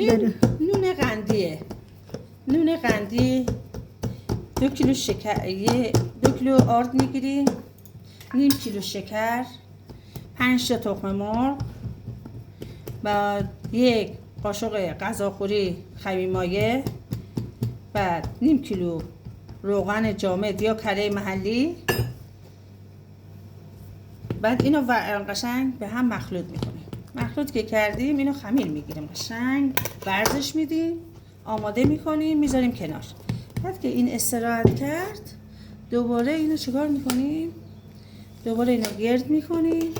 بره. نون قندیه. نون قندی 2 کیلو شکر، 2 کیلو آرد میگیری، نیم کیلو شکر، 5 تا تخم مرغ، بعد 1 قاشق غذاخوری خمیر مایه، بعد نیم کیلو روغن جامد یا کره محلی. بعد اینو قشنگ به هم مخلوط میکنیم. مخلوط که کردیم اینو خمیر میگیریم، قشنگ ورزش میدیم، آماده میکنیم، میذاریم کنار. بعد که این استراحت کرد دوباره اینو چیکار میکنیم؟ دوباره اینو گرد میکنیم،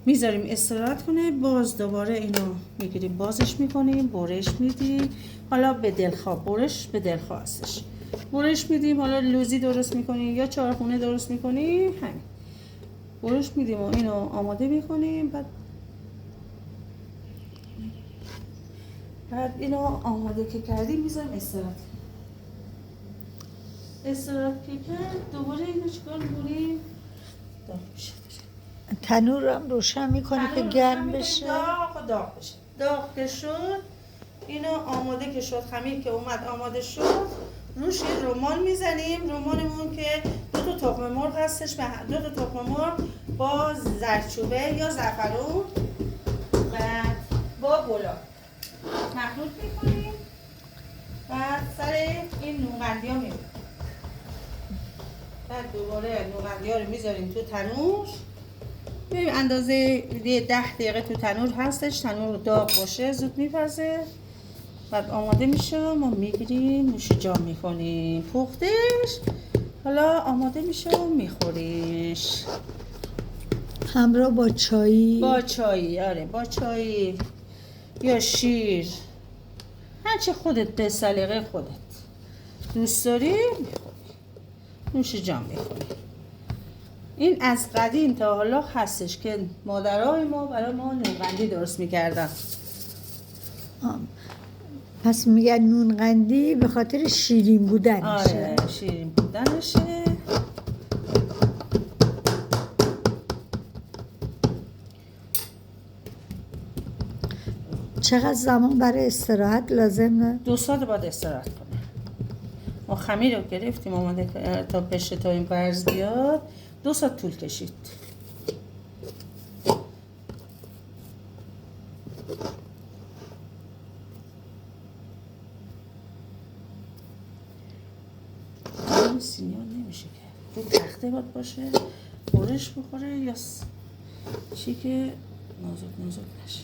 میذاریم استراحت کنه، باز دوباره اینو میگیریم بازش میکنیم، برش میدیم. حالا به دلخواه، برش به دلخواه هستش، برش میدیم. حالا لوزی درست میکنیم یا چهارخونه درست میکنیم، همین برش میدیم و اینو آماده میکنیم. بعد اینو آماده که کردیم میذاریم استراحت که کرد دوباره اینو چیکار میکنیم؟ داغ بشه. تنور هم روشن میکنه که گرم بشه. داغ بشه. داغ که شد، اینو آماده که شد، خمیر که اومد آماده شد، روش یه رمان میزنیم. رمانمون که 2 تا تخم مرغ هستش، 2 تا تخم مرغ با زردچوبه یا زعفرون، بعد با گلاب مخلوط میکنیم. بعد سر این نونقندی ها میریم. بعد دوباره نونقندی ها رو میذاریم تو تنور، ببین اندازه 10 دقیقه تو تنور هستش. تنور داغ باشه زود میپزه. بعد آماده میشه، ما میگیریم نوش جان میکنیم. پختش حالا آماده میشه و میخوریش همراه با چایی. با چایی، آره با چایی یا شیر، هرچه خودت به سلیقه خودت دوست داری میخوری، نوش جان میخوری. این از قدیم تا حالا هستش که مادرای ما برای ما نونقندی درست میکردن. پس میگن نونقندی به خاطر شیرین بودنشه. آره شیرین بودنشه. چقدر زمان برای استراحت لازمه؟ 2 ساعت باید استراحت کنه. ما خمیر رو گرفتیم آماده تا بشه، تا این برز بیاد 2 ساعت طول کشید. این سینیان نمیشه که رو تخته باید باشه، برش بخوره یا چی که نازک نشه.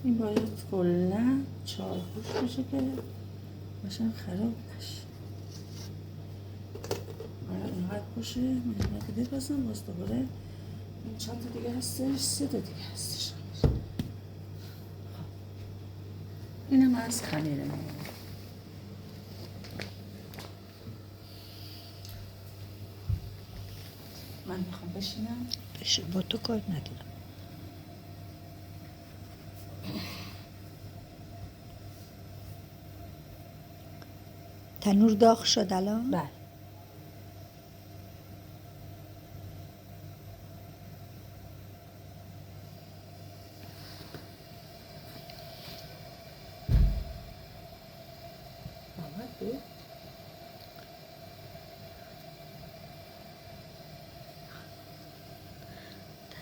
این باید کلا 4 گوش بشه که باشن خراب نشه. اینقدر باشه من دیگه بزنم. باز دوباره این چند تا دیگه هستش، 3 تا دیگه هستش. اینم از خمیره من میخوام بشینم. با تو کار ندارم. تنور داغ شد الان؟ بله.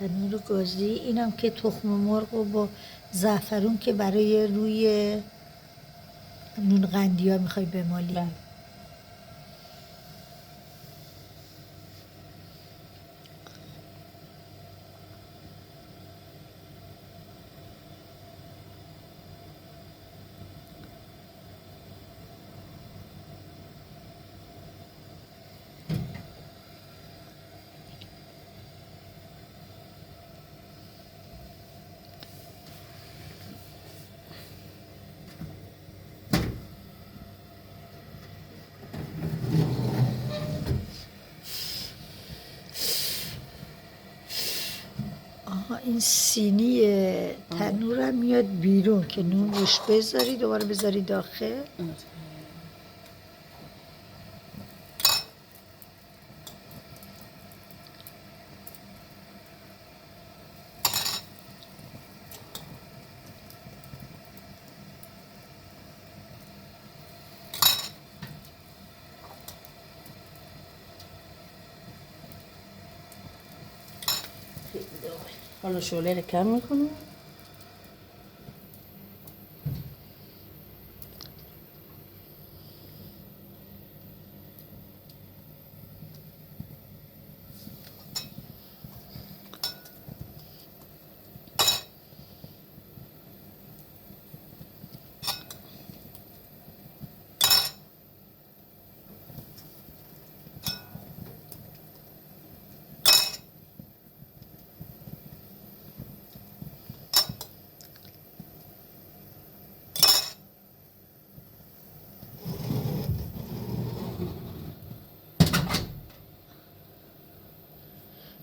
تنور گازی. اینم که تخم مرغ و با زعفرون که برای روی نونقندی ها میخوای بمالی. بله. این سینی تنورم میاد بیرون که نون روش بذاری دوباره بذاری داخل. حالا شعله رو کم میکنم.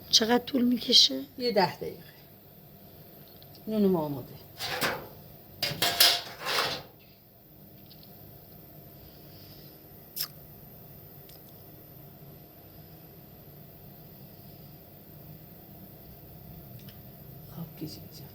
چقدر طول میکشه؟ یه 10 دقیقه. نونم آماده. خب کشید جان.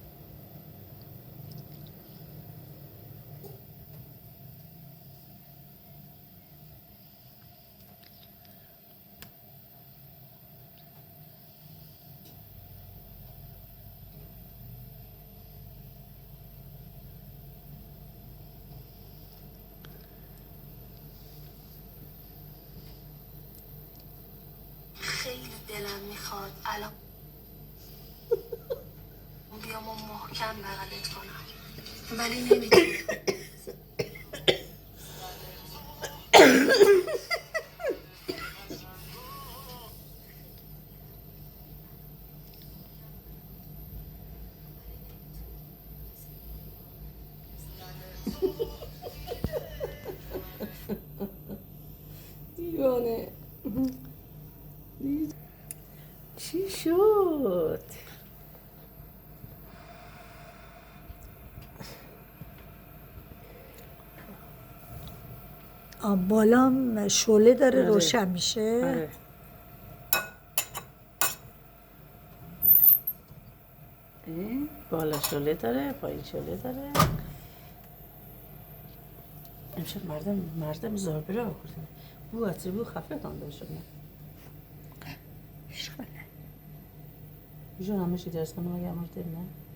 خیلی دلم میخواد الان بیام و محکم بغلت کنم ولی نمیتونم. دیوانه. چی شد؟ بالام شعله داره آره. روشن میشه. آره. بالا شعله داره، پایین شعله داره. امشب مردم زاربره آوردن. بو عطر بو خفه تانده شده. اشکاله. جون همه چی درست کنم اگه امر نه.